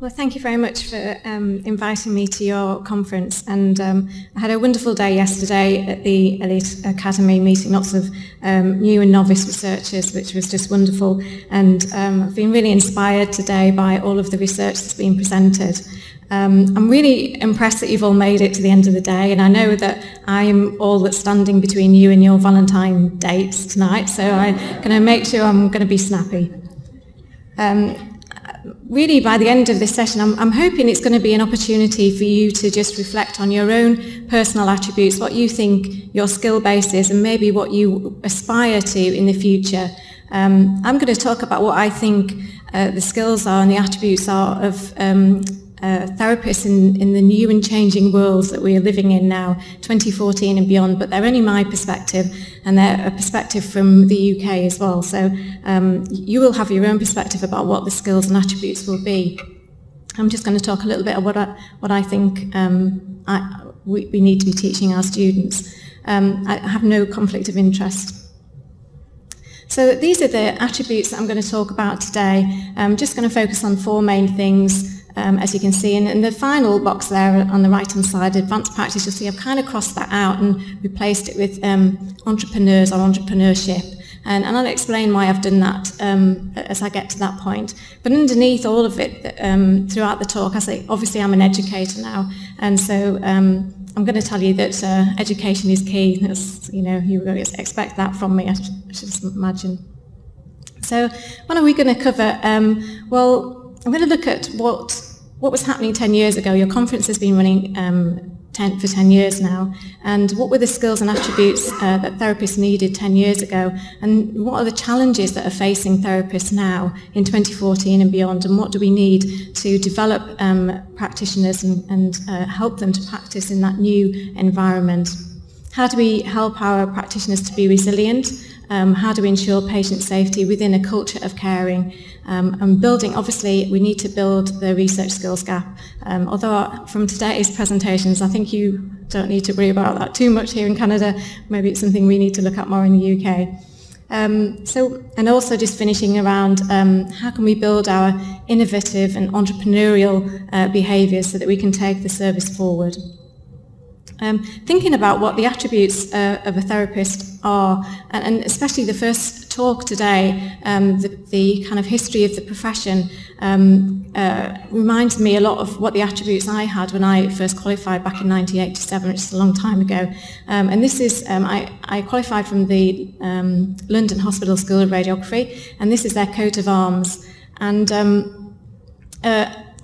Well, thank you very much for inviting me to your conference, and I had a wonderful day yesterday at the Elliott Academy meeting lots of new and novice researchers, which was just wonderful, and I've been really inspired today by all of the research that's been presented. I'm really impressed that you've all made it to the end of the day, and I know that I'm all that's standing between you and your Valentine dates tonight, so I'm going to make sure I'm going to be snappy. Really, by the end of this session, I'm hoping it's going to be an opportunity for you to just reflect on your own personal attributes, what you think your skill base is, and maybe what you aspire to in the future. I'm going to talk about what I think the skills are and the attributes are of therapists in the new and changing worlds that we are living in now, 2014 and beyond, but they're only my perspective, and they're a perspective from the UK as well. So you will have your own perspective about what the skills and attributes will be. I'm just going to talk a little bit about what I think we need to be teaching our students. I have no conflict of interest. So these are the attributes that I'm going to talk about today. I'm just going to focus on four main things. As you can see, and the final box there on the right-hand side, advanced practice, you'll see I've kind of crossed that out and replaced it with entrepreneurs or entrepreneurship. And I'll explain why I've done that as I get to that point. But underneath all of it, throughout the talk, I say, obviously I'm an educator now, and so I'm going to tell you that education is key. As, you know, you expect that from me, I should imagine. So what are we going to cover? Well, I'm going to look at what was happening 10 years ago. Your conference has been running for 10 years now, and what were the skills and attributes that therapists needed 10 years ago, and what are the challenges that are facing therapists now in 2014 and beyond, and what do we need to develop practitioners and help them to practice in that new environment. How do we help our practitioners to be resilient? How do we ensure patient safety within a culture of caring? And building, obviously, we need to build the research skills gap. Although from today's presentations, I think you don't need to worry about that too much here in Canada. Maybe it's something we need to look at more in the UK. And also just finishing around how can we build our innovative and entrepreneurial behaviours so that we can take the service forward. Thinking about what the attributes of a therapist are, and especially the first talk today, the kind of history of the profession reminds me a lot of what the attributes I had when I first qualified back in 1987, which is a long time ago. And this is, I qualified from the London Hospital School of Radiography, and this is their coat of arms. And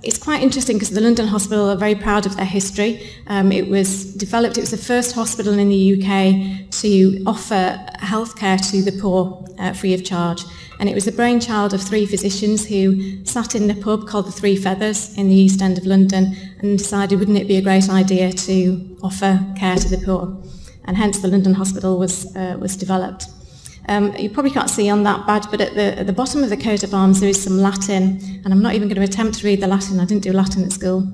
it's quite interesting because the London Hospital are very proud of their history. It was developed, it was the first hospital in the UK to offer healthcare to the poor free of charge. And it was the brainchild of three physicians who sat in a pub called the Three Feathers in the East End of London and decided, wouldn't it be a great idea to offer care to the poor? And hence the London Hospital was developed. You probably can't see on that badge, but at the bottom of the coat of arms there is some Latin, and I'm not even going to attempt to read the Latin. I didn't do Latin at school.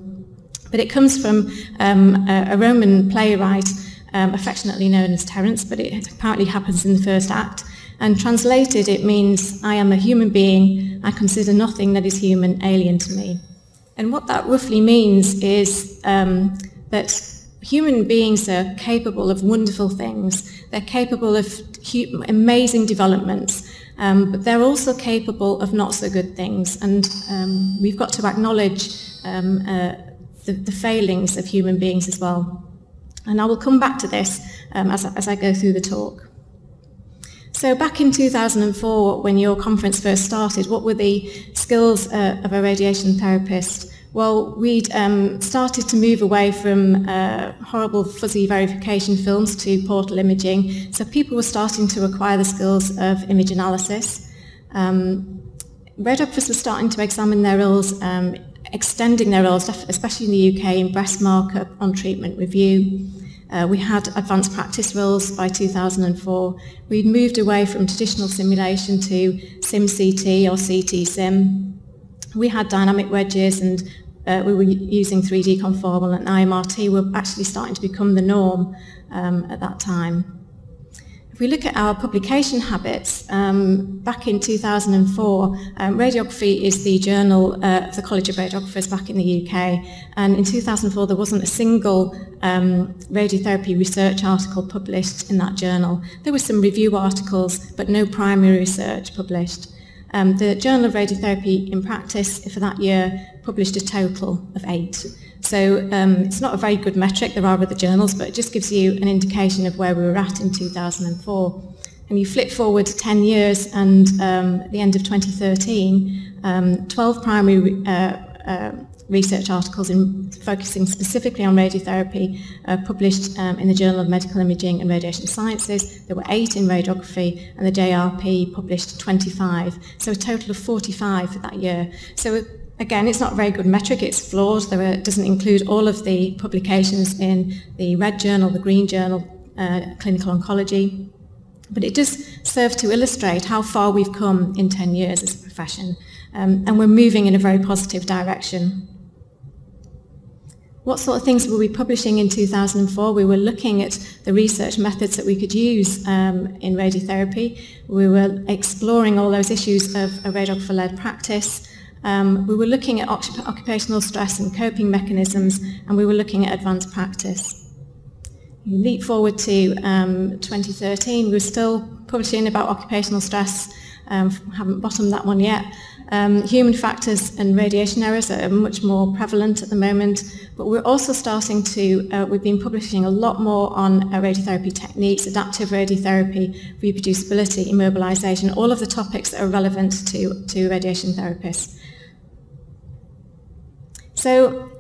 But it comes from a Roman playwright, affectionately known as Terence, but it apparently happens in the first act. And translated, it means, I am a human being, I consider nothing that is human alien to me. And what that roughly means is that human beings are capable of wonderful things. They're capable of amazing developments, but they're also capable of not so good things. And we've got to acknowledge the failings of human beings as well. And I will come back to this as I go through the talk. So back in 2004, when your conference first started, what were the skills of a radiation therapist? Well, we'd started to move away from horrible fuzzy verification films to portal imaging, so people were starting to acquire the skills of image analysis. Radiographers were starting to examine their roles, extending their roles, especially in the UK, in breast markup, on treatment review. We had advanced practice roles by 2004. We'd moved away from traditional simulation to SIM-CT or CT-SIM. We had dynamic wedges, and we were using 3D conformal, and IMRT were actually starting to become the norm at that time. If we look at our publication habits, back in 2004, Radiography is the journal of the College of Radiographers back in the UK, and in 2004 there wasn't a single radiotherapy research article published in that journal. There were some review articles, but no primary research published. The Journal of Radiotherapy in Practice for that year published a total of 8. So it's not a very good metric, there are other journals, but it just gives you an indication of where we were at in 2004. And you flip forward 10 years and at the end of 2013, 12 primary research articles focusing specifically on radiotherapy published in the Journal of Medical Imaging and Radiation Sciences. There were 8 in radiography, and the JRP published 25, so a total of 45 for that year. So again, it's not a very good metric, it's flawed. It doesn't include all of the publications in the red journal, the green journal, Clinical Oncology, but it does serve to illustrate how far we've come in 10 years as a profession, and we're moving in a very positive direction. What sort of things were we publishing in 2004? We were looking at the research methods that we could use in radiotherapy. We were exploring all those issues of a radiographer-led practice. We were looking at occupational stress and coping mechanisms, and we were looking at advanced practice. You leap forward to 2013, we were still publishing about occupational stress. Haven't bottomed that one yet. Human factors and radiation errors are much more prevalent at the moment, but we're also starting to, we've been publishing a lot more on radiotherapy techniques, adaptive radiotherapy, reproducibility, immobilization, all of the topics that are relevant to radiation therapists. So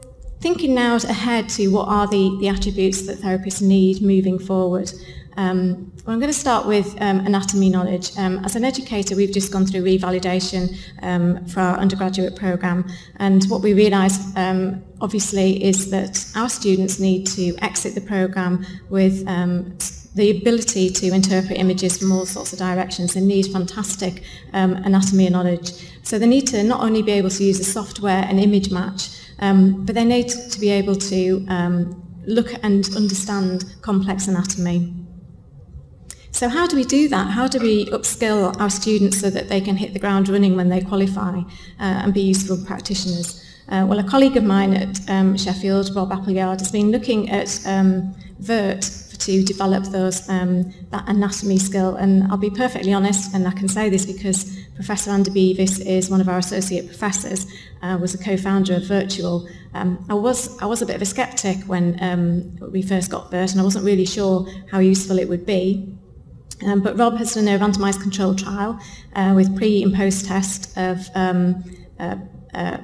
thinking now ahead to what are the attributes that therapists need moving forward. Well, I'm going to start with anatomy knowledge. As an educator, we've just gone through revalidation for our undergraduate programme, and what we realised obviously is that our students need to exit the programme with the ability to interpret images from all sorts of directions. They need fantastic anatomy knowledge. So they need to not only be able to use the software and image match, but they need to be able to look and understand complex anatomy. So how do we do that? How do we upskill our students so that they can hit the ground running when they qualify and be useful practitioners? Well, a colleague of mine at Sheffield, Rob Appleyard, has been looking at VERT to develop those, that anatomy skill, and I'll be perfectly honest, and I can say this because Professor Andy Beavis is one of our associate professors, was a co-founder of Virtual. I was a bit of a sceptic when we first got VERT, and I wasn't really sure how useful it would be. But Rob has done a randomised control trial with pre and post test of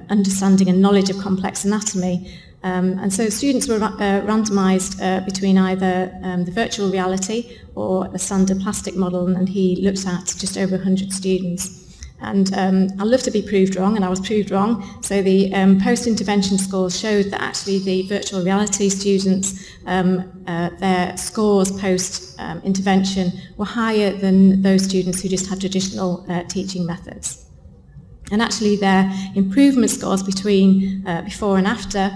understanding and knowledge of complex anatomy. And so students were randomised between either the virtual reality or a standard plastic model, and he looked at just over 100 students. And I'd love to be proved wrong, and I was proved wrong. So the post-intervention scores showed that actually the virtual reality students, their scores post-intervention were higher than those students who just had traditional teaching methods. And actually their improvement scores between before and after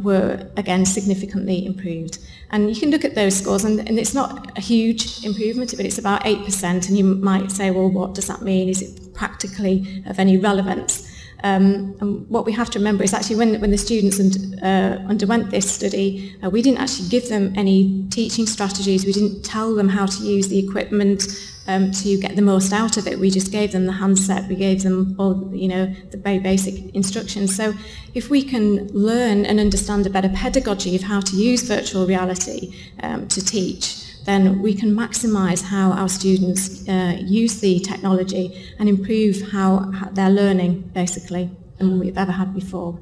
were again significantly improved. And you can look at those scores, and it's not a huge improvement, but it's about 8%, and you might say, well, what does that mean? Is it practically of any relevance? And what we have to remember is actually when the students underwent this study, we didn't actually give them any teaching strategies. We didn't tell them how to use the equipment to get the most out of it. We just gave them the handset. We gave them all, the very basic instructions. So if we can learn and understand a better pedagogy of how to use virtual reality to teach, then we can maximise how our students use the technology and improve how they're learning, basically, than we've ever had before.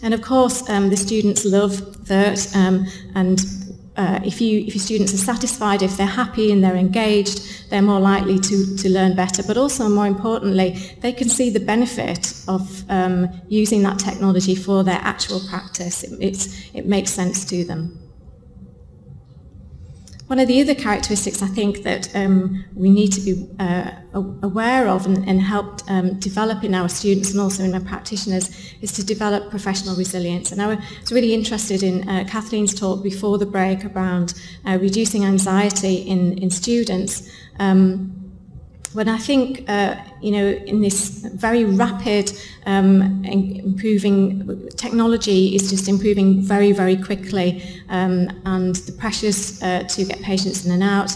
And of course, the students love VERT, and if your students are satisfied, if they're happy and they're engaged, they're more likely to learn better. But also, more importantly, they can see the benefit of using that technology for their actual practice. It makes sense to them. One of the other characteristics I think that we need to be aware of and help develop in our students and also in our practitioners is to develop professional resilience. And I was really interested in Kathleen's talk before the break around reducing anxiety in students. When I think, in this very rapid improving, technology is just improving very, very quickly, and the pressures to get patients in and out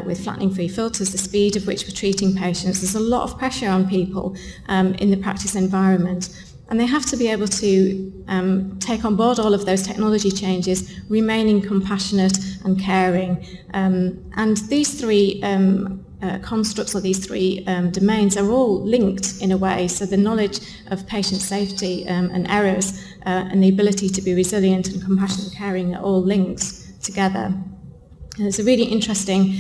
with flattening free filters, the speed of which we're treating patients, there's a lot of pressure on people in the practice environment. And they have to be able to take on board all of those technology changes, remaining compassionate and caring. And these three constructs, or these three domains, are all linked in a way. So the knowledge of patient safety and errors and the ability to be resilient and compassionate and caring are all linked together. And it's a really interesting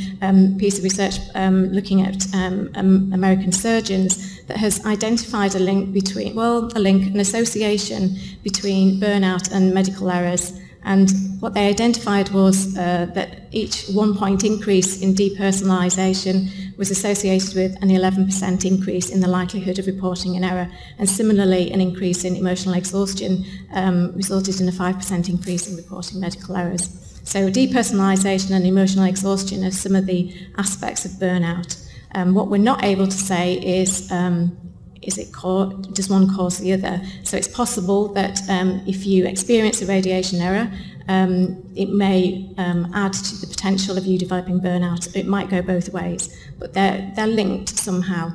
piece of research looking at American surgeons that has identified a link between, an association between burnout and medical errors. And what they identified was that each 1 point increase in depersonalisation was associated with an 11% increase in the likelihood of reporting an error. And similarly, an increase in emotional exhaustion resulted in a 5% increase in reporting medical errors. So depersonalisation and emotional exhaustion are some of the aspects of burnout. What we're not able to say is does one cause the other? So it's possible that if you experience a radiation error, it may add to the potential of you developing burnout. It might go both ways, but they're linked somehow.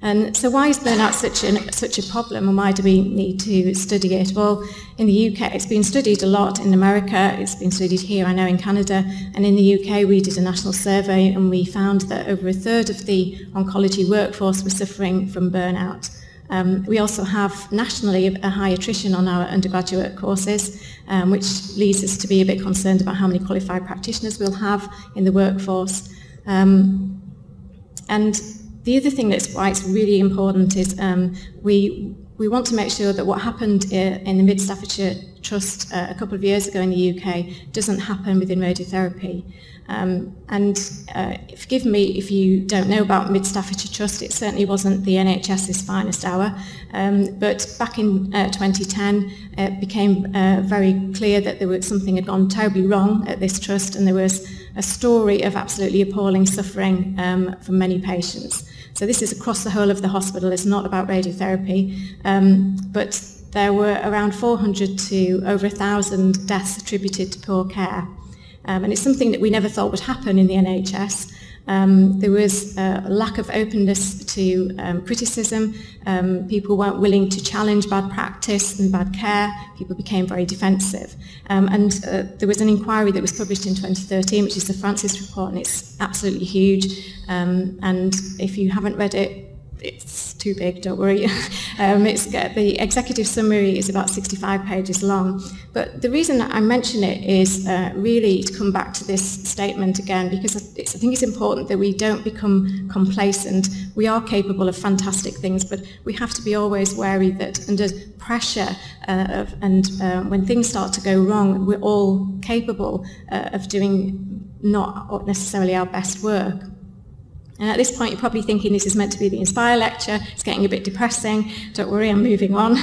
And so why is burnout such a problem, and why do we need to study it? Well, in the UK it's been studied a lot. In America it's been studied here, I know, in Canada, and in the UK we did a national survey and we found that over a third of the oncology workforce were suffering from burnout. We also have nationally a high attrition on our undergraduate courses, which leads us to be a bit concerned about how many qualified practitioners we'll have in the workforce. And the other thing that's why it's really important is we want to make sure that what happened in the Mid Staffordshire Trust a couple of years ago in the UK doesn't happen within radiotherapy. Forgive me if you don't know about Mid Staffordshire Trust, it certainly wasn't the NHS's finest hour, but back in 2010 it became very clear that something had gone terribly wrong at this trust, and there was a story of absolutely appalling suffering from many patients. So this is across the whole of the hospital, it's not about radiotherapy, but there were around 400 to over 1,000 deaths attributed to poor care. And it's something that we never thought would happen in the NHS. There was a lack of openness to criticism. People weren't willing to challenge bad practice and bad care. People became very defensive. And there was an inquiry that was published in 2013, which is the Francis Report, and it's absolutely huge. And if you haven't read it, it's too big, don't worry. The executive summary is about 65 pages long. But the reason that I mention it is really to come back to this statement again, because I think it's important that we don't become complacent. We are capable of fantastic things, but we have to be always wary that under pressure when things start to go wrong, we're all capable of doing not necessarily our best work. And at this point you're probably thinking this is meant to be the Inspire lecture, it's getting a bit depressing, don't worry, I'm moving on.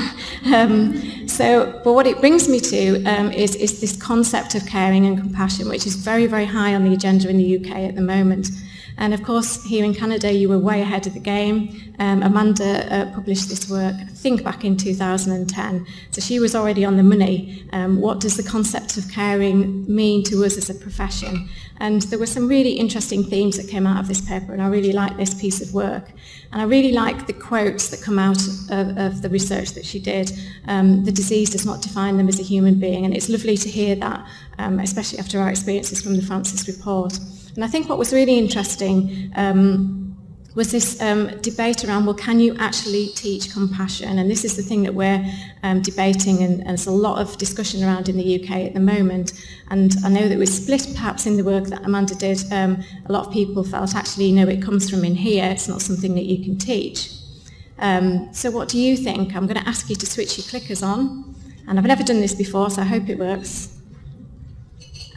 But what it brings me to is this concept of caring and compassion, which is very, very high on the agenda in the UK at the moment. And of course, here in Canada, you were way ahead of the game. Amanda published this work, I think, back in 2010. So she was already on the money. What does the concept of caring mean to us as a profession? And there were some really interesting themes that came out of this paper, and I really like this piece of work. And I really like the quotes that come out of the research that she did. The disease does not define them as a human being, and it's lovely to hear that, especially after our experiences from the Francis Report. And I think what was really interesting was this debate around, well, can you actually teach compassion? And this is the thing that we're debating, and there's a lot of discussion around in the UK at the moment. And I know that it was split perhaps in the work that Amanda did. A lot of people felt, actually, no, it comes from in here, it's not something that you can teach. So what do you think? I'm going to ask you to switch your clickers on. And I've never done this before, so I hope it works.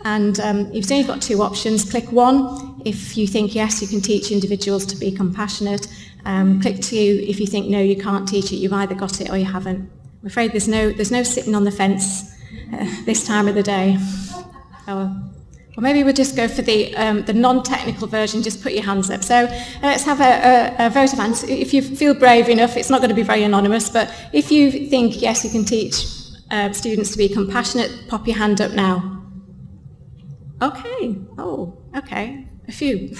And you've seen you've got two options. Click 1 if you think yes, you can teach individuals to be compassionate. Click 2 if you think no, you can't teach it. You've either got it or you haven't. I'm afraid there's no sitting on the fence this time of the day. Or maybe we'll just go for the non-technical version. Just put your hands up. So let's have a vote of hands. If you feel brave enough, it's not going to be very anonymous, but if you think yes, you can teach students to be compassionate, pop your hand up now. Okay. Oh, okay. A few.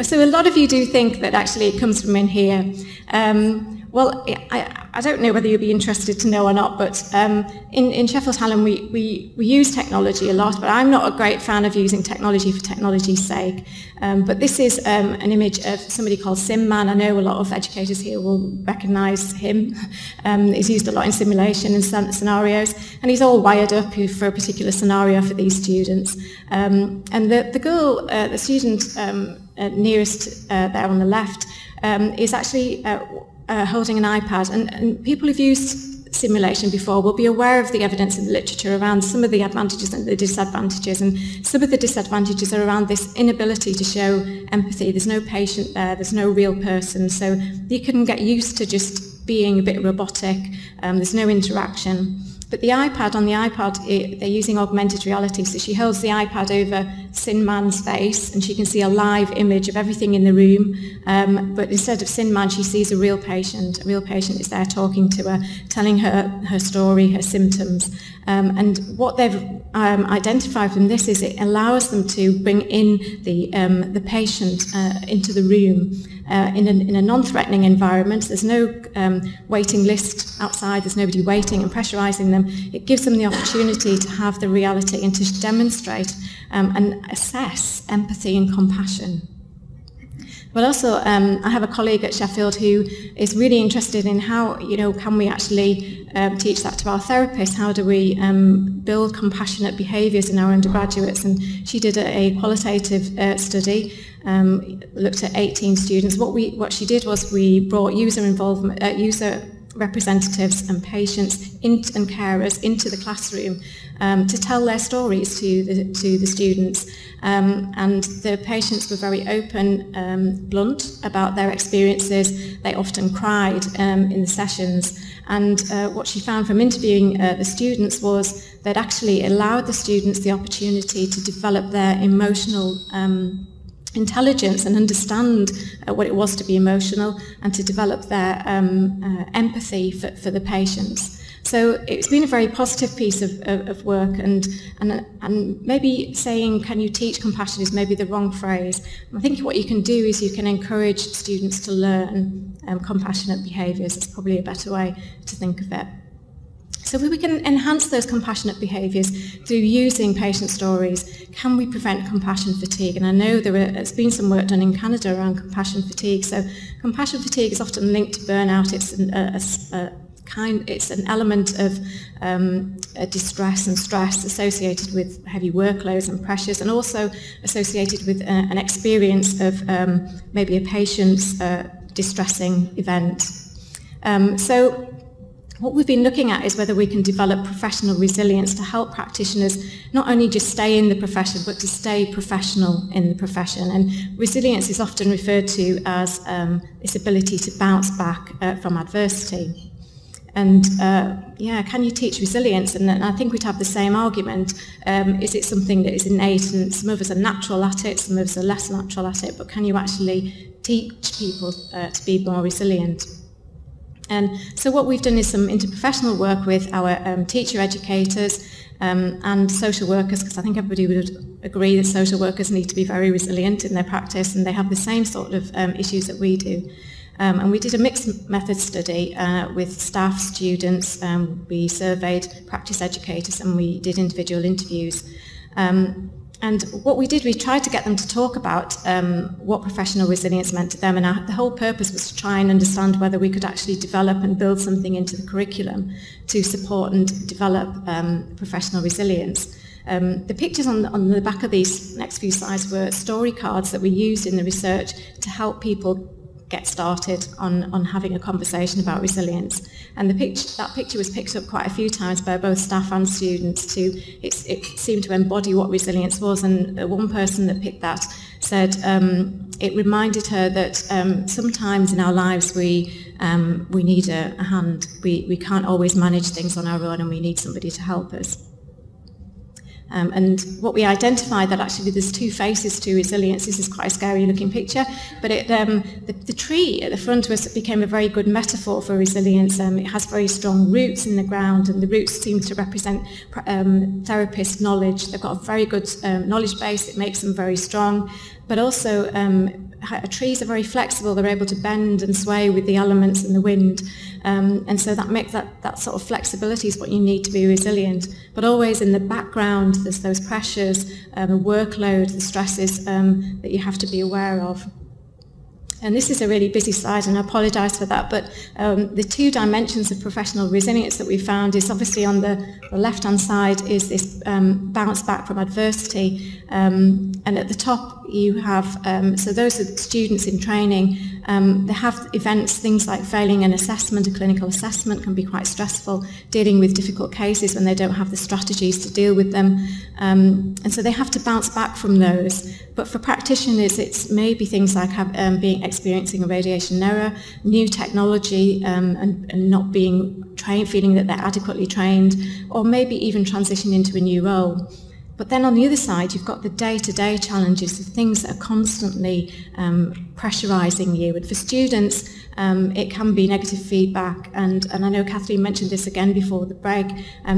So a lot of you do think that actually it comes from in here. Well, I don't know whether you'll be interested to know or not, but in Sheffield Hallam we use technology a lot, but I'm not a great fan of using technology for technology's sake. But this is an image of somebody called SimMan. I know a lot of educators here will recognise him. He's used a lot in simulation and scenarios, and he's all wired up for a particular scenario for these students. And the girl, the student nearest there on the left, is actually holding an iPad, and people who've used simulation before will be aware of the evidence in the literature around some of the advantages and the disadvantages, and some of the disadvantages are around this inability to show empathy. There's no patient there, there's no real person, so you can get used to just being a bit robotic, there's no interaction. But the iPad, on the iPad, they're using augmented reality, so she holds the iPad over SimMan's face and she can see a live image of everything in the room, but instead of SimMan she sees a real patient. A real patient is there talking to her, telling her her story, her symptoms, and what they've identified from this is it allows them to bring in the patient into the room in a non-threatening environment. There's no waiting list outside, there's nobody waiting and pressurising them. It gives them the opportunity to have the reality and to demonstrate and assess empathy and compassion. But also, I have a colleague at Sheffield who is really interested in how, can we actually teach that to our therapists? How do we build compassionate behaviours in our undergraduates? And she did a qualitative study, looked at 18 students. What she did was we brought user involvement, user representatives and patients and carers into the classroom to tell their stories to the students, and the patients were very open, blunt about their experiences. They often cried in the sessions, and what she found from interviewing the students was that actually allowed the students the opportunity to develop their emotional intelligence and understand what it was to be emotional, and to develop their empathy for the patients. So it's been a very positive piece of work, and maybe saying can you teach compassion is maybe the wrong phrase. I think what you can do is you can encourage students to learn compassionate behaviours. It's probably a better way to think of it. So we can enhance those compassionate behaviours through using patient stories. Can we prevent compassion fatigue? And I know there's been some work done in Canada around compassion fatigue. So compassion fatigue is often linked to burnout. It's an element of distress and stress associated with heavy workloads and pressures, and also associated with an experience of maybe a patient's distressing event. So what we've been looking at is whether we can develop professional resilience to help practitioners not only just stay in the profession, but to stay professional in the profession. And resilience is often referred to as this ability to bounce back from adversity. And can you teach resilience? And I think we'd have the same argument. Is it something that is innate, and some of us are natural at it, some of us are less natural at it, but can you actually teach people to be more resilient? And so what we've done is some interprofessional work with our teacher educators and social workers, because I think everybody would agree that social workers need to be very resilient in their practice, and they have the same sort of issues that we do. And we did a mixed method study with staff, students, we surveyed practice educators, and we did individual interviews. And what we did, we tried to get them to talk about what professional resilience meant to them, and the whole purpose was to try and understand whether we could actually develop and build something into the curriculum to support and develop professional resilience. The pictures on the back of these next few slides were story cards that we used in the research to help people get started on having a conversation about resilience. And that picture was picked up quite a few times by both staff and students too. It seemed to embody what resilience was, and one person that picked that said it reminded her that sometimes in our lives we need a hand. We can't always manage things on our own, and we need somebody to help us. And what we identified, that actually there's two faces to resilience. This is quite a scary looking picture, but the tree at the front became a very good metaphor for resilience. It has very strong roots in the ground, and the roots seem to represent therapist knowledge. They've got a very good knowledge base. It makes them very strong, but also trees are very flexible. They're able to bend and sway with the elements and the wind, and so that makes that sort of flexibility is what you need to be resilient. But always in the background, there's those pressures, the workload, the stresses that you have to be aware of. And this is a really busy slide, and I apologise for that, but the two dimensions of professional resilience that we found is obviously on the left-hand side is this bounce back from adversity, and at the top you have, so those are students in training, they have events, things like failing an assessment, a clinical assessment can be quite stressful, dealing with difficult cases when they don't have the strategies to deal with them, and so they have to bounce back from those. But for practitioners, it's maybe things like experiencing a radiation error, new technology, and not being trained, feeling that they're adequately trained, or maybe even transition into a new role. But then on the other side, you've got the day-to-day challenges, the things that are constantly pressurising you. And for students, it can be negative feedback. And I know Kathleen mentioned this again before the break.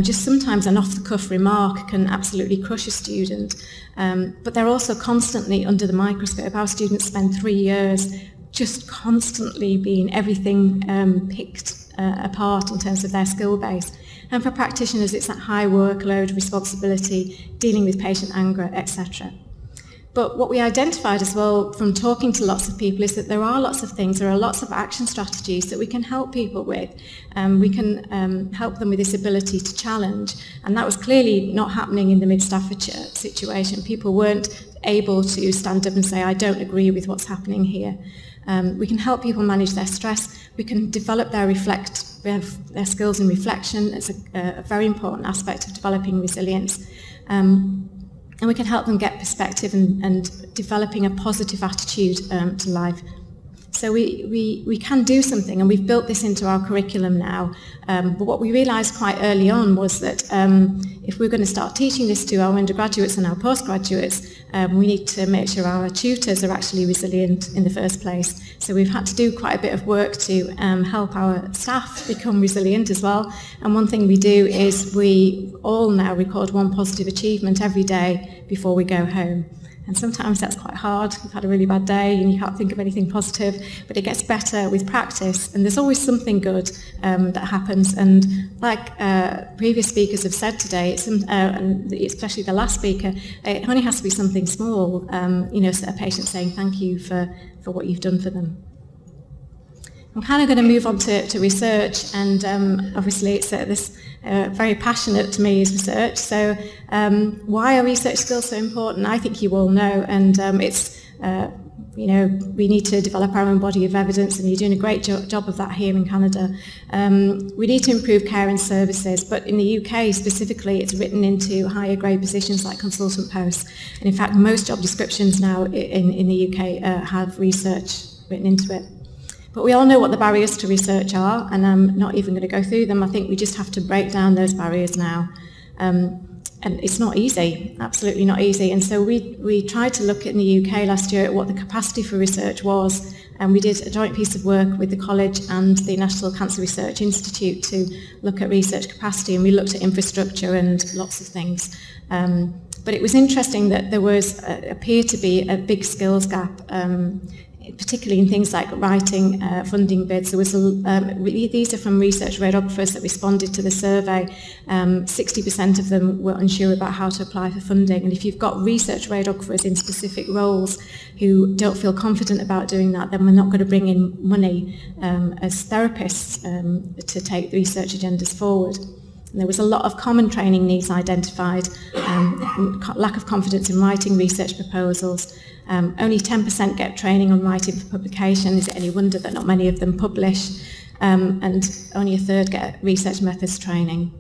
Just sometimes an off-the-cuff remark can absolutely crush a student. But they're also constantly under the microscope. Our students spend 3 years just constantly being everything picked apart in terms of their skill base. And for practitioners, it's that high workload, responsibility, dealing with patient anger, etc. But what we identified as well from talking to lots of people is that there are lots of things, there are lots of action strategies that we can help people with. We can help them with this ability to challenge. And that was clearly not happening in the Mid Staffordshire situation. People weren't able to stand up and say, I don't agree with what's happening here. We can help people manage their stress. We can develop their skills in reflection. It's a very important aspect of developing resilience. And we can help them get perspective and developing a positive attitude to life. So we can do something, and we've built this into our curriculum now. But what we realised quite early on was that if we're going to start teaching this to our undergraduates and our postgraduates, we need to make sure our tutors are actually resilient in the first place. So we've had to do quite a bit of work to help our staff become resilient as well. And one thing we do is we all now record one positive achievement every day before we go home. And sometimes that's quite hard. You've had a really bad day and you can't think of anything positive, but it gets better with practice. And there's always something good that happens. And like previous speakers have said today, and especially the last speaker, it only has to be something small. A patient saying thank you for what you've done for them. I'm kind of going to move on to research, and obviously it's this very passionate to me is research. So why are research skills so important? I think you all know, and we need to develop our own body of evidence, and you're doing a great job of that here in Canada. We need to improve care and services, but in the UK specifically, it's written into higher grade positions like consultant posts. And in fact, most job descriptions now in the UK have research written into it. But we all know what the barriers to research are, and I'm not even going to go through them. I think we just have to break down those barriers now. And it's not easy, absolutely not easy. And so we tried to look in the UK last year at what the capacity for research was, and we did a joint piece of work with the college and the National Cancer Research Institute to look at research capacity, and we looked at infrastructure and lots of things. But it was interesting that there appeared to be a big skills gap, particularly in things like writing funding bids. There was these are from research radiographers that responded to the survey. 60% of them were unsure about how to apply for funding. And if you've got research radiographers in specific roles who don't feel confident about doing that, then we're not going to bring in money as therapists to take the research agendas forward. And there was a lot of common training needs identified, lack of confidence in writing research proposals. Only 10% get training on writing for publication. Is it any wonder that not many of them publish? And only a third get research methods training.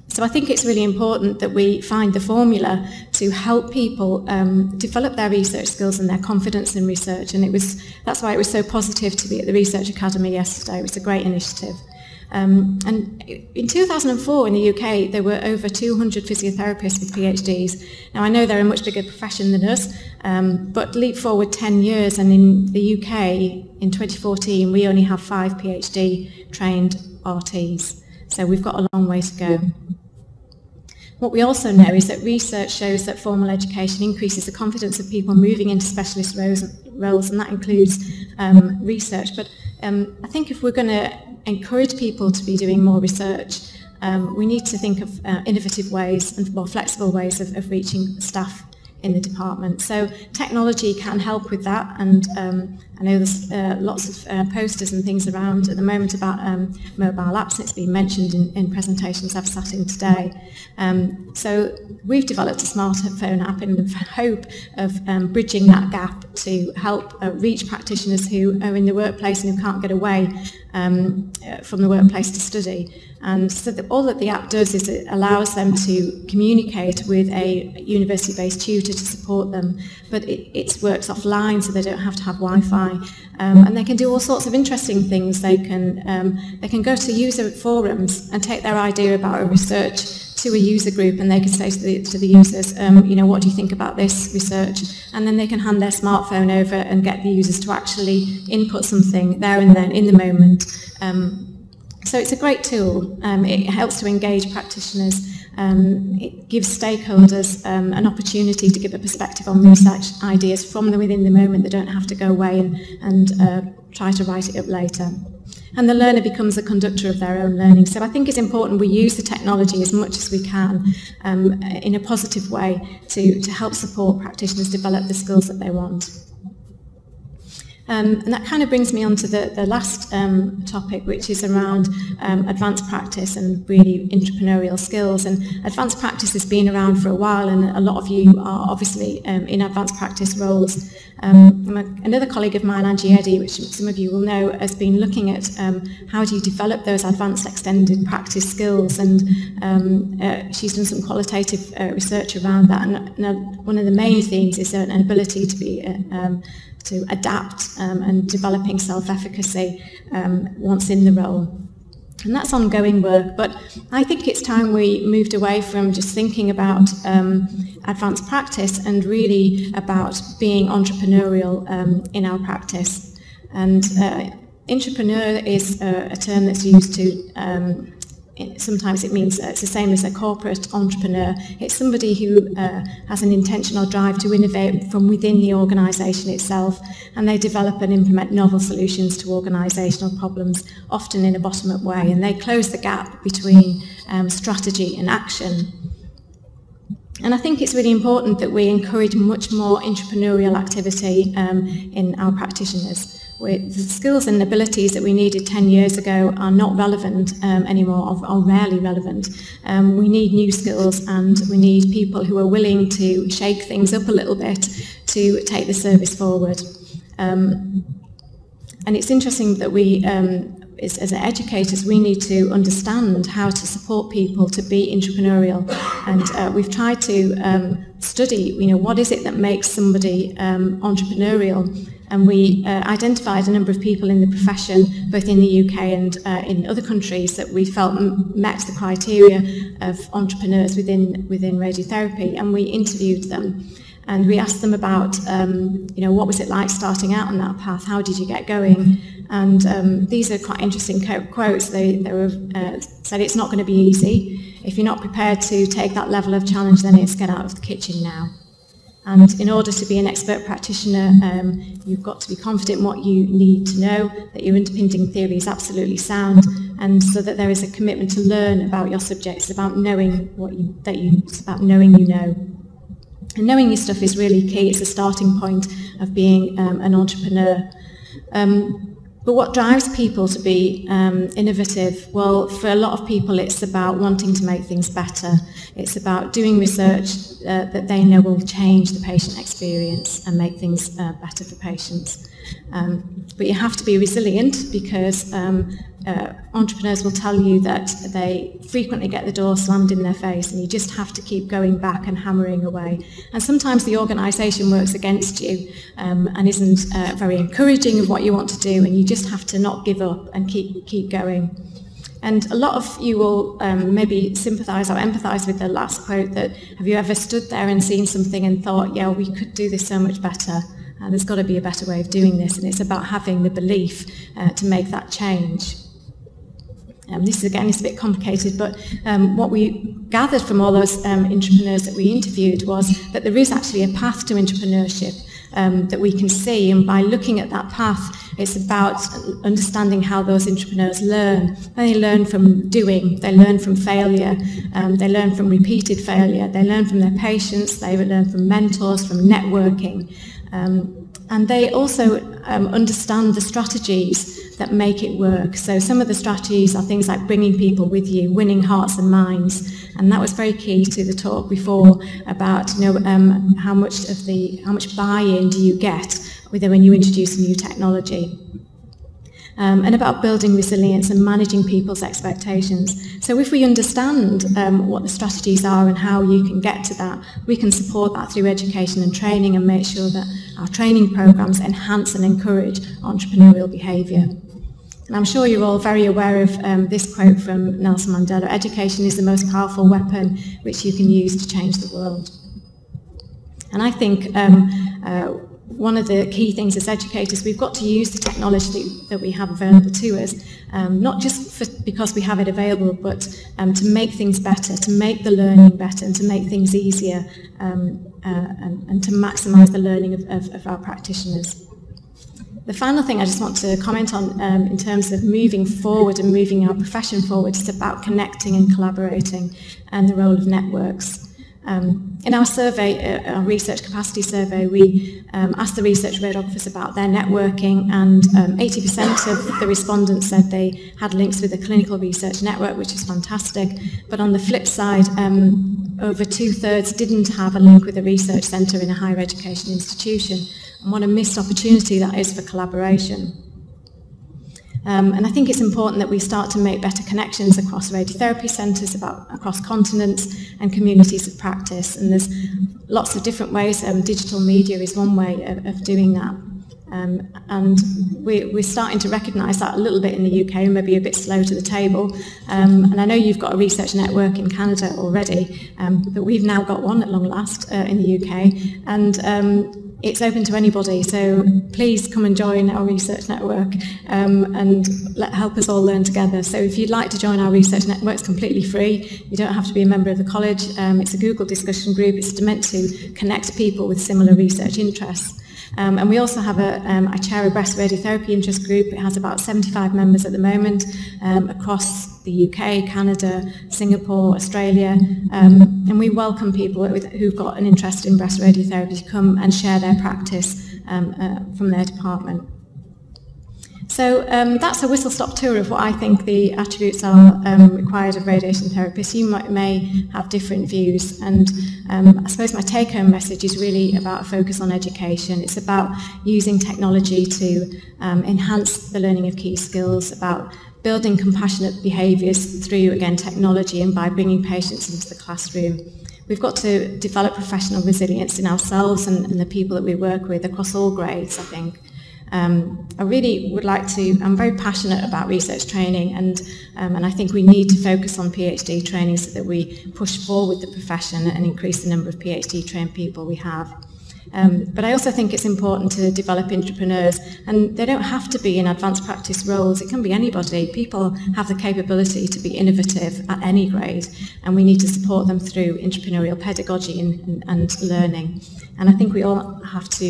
So I think it's really important that we find the formula to help people develop their research skills and their confidence in research. And that's why it was so positive to be at the Research Academy yesterday. It was a great initiative. And in 2004 in the UK, there were over 200 physiotherapists with PhDs. Now, I know they're a much bigger profession than us, but leap forward 10 years, and in the UK, in 2014, we only have 5 PhD-trained RTs. So we've got a long way to go. What we also know is that research shows that formal education increases the confidence of people moving into specialist roles, and that includes research. But I think if we're going to encourage people to be doing more research, we need to think of innovative ways and more flexible ways of reaching staff in the department. So technology can help with that, and I know there's lots of posters and things around at the moment about mobile apps, and it's been mentioned in presentations I've sat in today. So we've developed a smartphone app in the hope of bridging that gap to help reach practitioners who are in the workplace and who can't get away from the workplace to study. And so all that the app does is it allows them to communicate with a university-based tutor to support them, but it works offline, so they don't have to have Wi-Fi, and they can do all sorts of interesting things. They can go to user forums and take their idea about a research to a user group, and they can say to the users, what do you think about this research? And then they can hand their smartphone over and get the users to actually input something there and then in the moment. So it's a great tool. It helps to engage practitioners. It gives stakeholders an opportunity to give a perspective on research ideas from within the moment. They don't have to go away and try to write it up later. And the learner becomes a conductor of their own learning. So I think it's important we use the technology as much as we can in a positive way to help support practitioners develop the skills that they want. And that kind of brings me on to the last topic, which is around advanced practice and really entrepreneurial skills. And advanced practice has been around for a while, and a lot of you are obviously in advanced practice roles. Another colleague of mine, Angie Eddy, which some of you will know, has been looking at how do you develop those advanced extended practice skills, and she's done some qualitative research around that. And one of the main themes is an ability to be to adapt and developing self-efficacy once in the role. And that's ongoing work, but I think it's time we moved away from just thinking about advanced practice and really about being entrepreneurial in our practice. And entrepreneur is a term that's used to sometimes it means it's the same as a corporate entrepreneur. It's somebody who has an intentional drive to innovate from within the organisation itself, and they develop and implement novel solutions to organisational problems, often in a bottom-up way, and they close the gap between strategy and action. And I think it's really important that we encourage much more entrepreneurial activity in our practitioners. The skills and abilities that we needed 10 years ago are not relevant anymore, are rarely relevant. We need new skills, and we need people who are willing to shake things up a little bit to take the service forward. And it's interesting that we, as educators, we need to understand how to support people to be entrepreneurial. And we've tried to study, what is it that makes somebody entrepreneurial? And we identified a number of people in the profession, both in the UK and in other countries, that we felt met the criteria of entrepreneurs within radiotherapy, and we interviewed them. And we asked them about, what was it like starting out on that path? How did you get going? And these are quite interesting quotes. They were said, it's not going to be easy. If you're not prepared to take that level of challenge, then it's get out of the kitchen now. And in order to be an expert practitioner, you've got to be confident in what you need to know, that your underpinning theory is absolutely sound, and so that there is a commitment to learn about your subject. It's about knowing it's about knowing you know. And knowing your stuff is really key. It's a starting point of being an entrepreneur. But what drives people to be innovative? Well, for a lot of people, it's about wanting to make things better. It's about doing research that they know will change the patient experience and make things better for patients. But you have to be resilient, because entrepreneurs will tell you that they frequently get the door slammed in their face, and you just have to keep going back and hammering away. And sometimes the organisation works against you and isn't very encouraging of what you want to do, and you just have to not give up and keep going. And a lot of you will maybe sympathise or empathise with the last quote, that have you ever stood there and seen something and thought, yeah, we could do this so much better. There's got to be a better way of doing this, and it's about having the belief to make that change. This again is a bit complicated, but what we gathered from all those entrepreneurs that we interviewed was that there is actually a path to entrepreneurship that we can see, and by looking at that path, it's about understanding how those entrepreneurs learn. And they learn from doing, they learn from failure, they learn from repeated failure, they learn from their patients, they learn from mentors, from networking. And they also understand the strategies that make it work. So some of the strategies are things like bringing people with you, winning hearts and minds, and that was very key to the talk before about how much buy-in do you get when you introduce a new technology. And about building resilience and managing people's expectations. So if we understand what the strategies are and how you can get to that, we can support that through education and training, and make sure that our training programs enhance and encourage entrepreneurial behaviour. And I'm sure you're all very aware of this quote from Nelson Mandela: "Education is the most powerful weapon which you can use to change the world." And I think one of the key things as educators, we've got to use the technology that we have available to us, not just because we have it available, but to make things better, to make the learning better, and to make things easier, and to maximise the learning of our practitioners. The final thing I just want to comment on in terms of moving forward and moving our profession forward is about connecting and collaborating, and the role of networks. In our survey, our research capacity survey, we asked the research radiographers about their networking, and 80% of the respondents said they had links with a clinical research network, which is fantastic. But on the flip side, over 2/3 didn't have a link with a research centre in a higher education institution. And what a missed opportunity that is for collaboration. And I think it's important that we start to make better connections across radiotherapy centres, across continents and communities of practice. And there's lots of different ways. Digital media is one way of doing that. And we're starting to recognise that a little bit in the UK, maybe a bit slow to the table. And I know you've got a research network in Canada already, but we've now got one at long last in the UK. And it's open to anybody, so please come and join our research network and help us all learn together. So if you'd like to join our research network, it's completely free. You don't have to be a member of the college. It's a Google discussion group. It's meant to connect people with similar research interests. And we also have I chair a breast radiotherapy interest group. It has about 75 members at the moment across the UK, Canada, Singapore, Australia, and we welcome people who've got an interest in breast radiotherapy to come and share their practice from their department. So that's a whistle-stop tour of what I think the attributes are required of radiation therapists. You may have different views, and I suppose my take-home message is really about a focus on education. It's about using technology to enhance the learning of key skills, about building compassionate behaviours through, again, technology, and by bringing patients into the classroom. We've got to develop professional resilience in ourselves and the people that we work with across all grades, I think. I really would like to, I'm very passionate about research training, and I think we need to focus on PhD training so that we push forward the profession and increase the number of PhD trained people we have. But I also think it's important to develop entrepreneurs, and they don't have to be in advanced practice roles. It can be anybody. People have the capability to be innovative at any grade, and we need to support them through entrepreneurial pedagogy and learning. And I think we all have to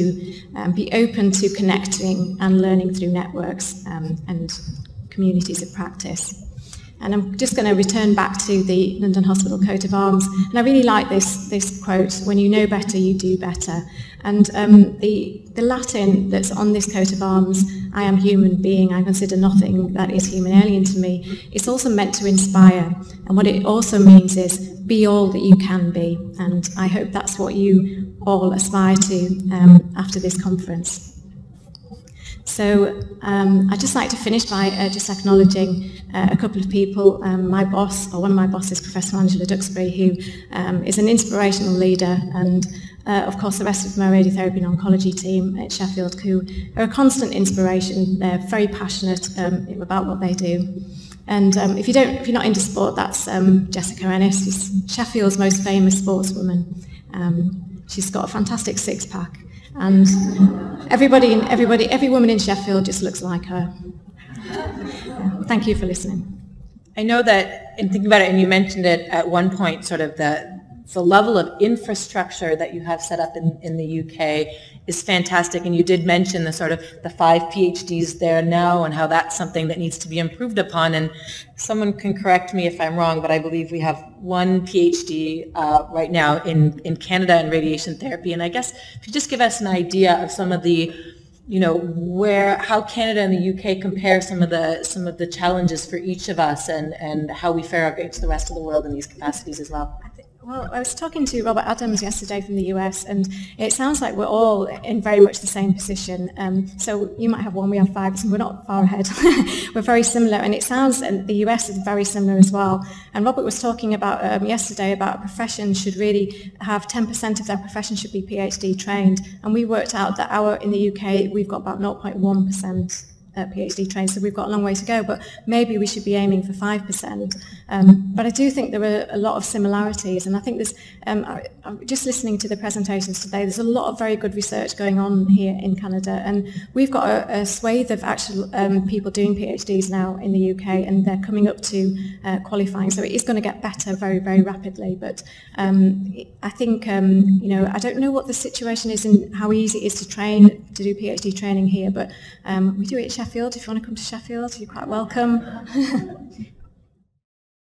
be open to connecting and learning through networks and communities of practice. And I'm just going to return back to the London Hospital coat of arms. And I really like this quote, when you know better, you do better. And the Latin that's on this coat of arms, I am human being, I consider nothing that is human alien to me, it's also meant to inspire. And what it also means is, be all that you can be. And I hope that's what you all aspire to after this conference. So I'd just like to finish by just acknowledging a couple of people. My boss, or one of my bosses, Professor Angela Duxbury, who is an inspirational leader, and of course the rest of my radiotherapy and oncology team at Sheffield, who are a constant inspiration. They're very passionate about what they do. And if you're not into sport, that's Jessica Ennis. She's Sheffield's most famous sportswoman. She's got a fantastic six-pack. And every woman in Sheffield just looks like her. Thank you for listening. I know that in thinking about it, and you mentioned it at one point, sort of the level of infrastructure that you have set up in the UK is fantastic, and you did mention the 5 PhDs there now and how that's something that needs to be improved upon, and someone can correct me if I'm wrong, but I believe we have 1 PhD right now in Canada in radiation therapy, and I guess if you just give us an idea of some of the, how Canada and the UK compare some of the challenges for each of us, and how we fare against the rest of the world in these capacities as well. Well, I was talking to Robert Adams yesterday from the US, and it sounds like we're all in very much the same position. So you might have 1, we have 5, so we're not far ahead. We're very similar, and it sounds, and the US is very similar as well. And Robert was talking about yesterday about a profession should really have 10% of their profession should be PhD trained, and we worked out that in the UK, we've got about 0.1%. PhD trained, so we've got a long way to go, but maybe we should be aiming for 5%. But I do think there are a lot of similarities, and I think there's, just listening to the presentations today, there's a lot of very good research going on here in Canada, and we've got a swathe of actual people doing PhDs now in the UK, and they're coming up to qualifying, so it is going to get better very, very rapidly. But I think, I don't know what the situation is and how easy it is to do PhD training here, but we do it at Sheffield. If you want to come to Sheffield, you're quite welcome.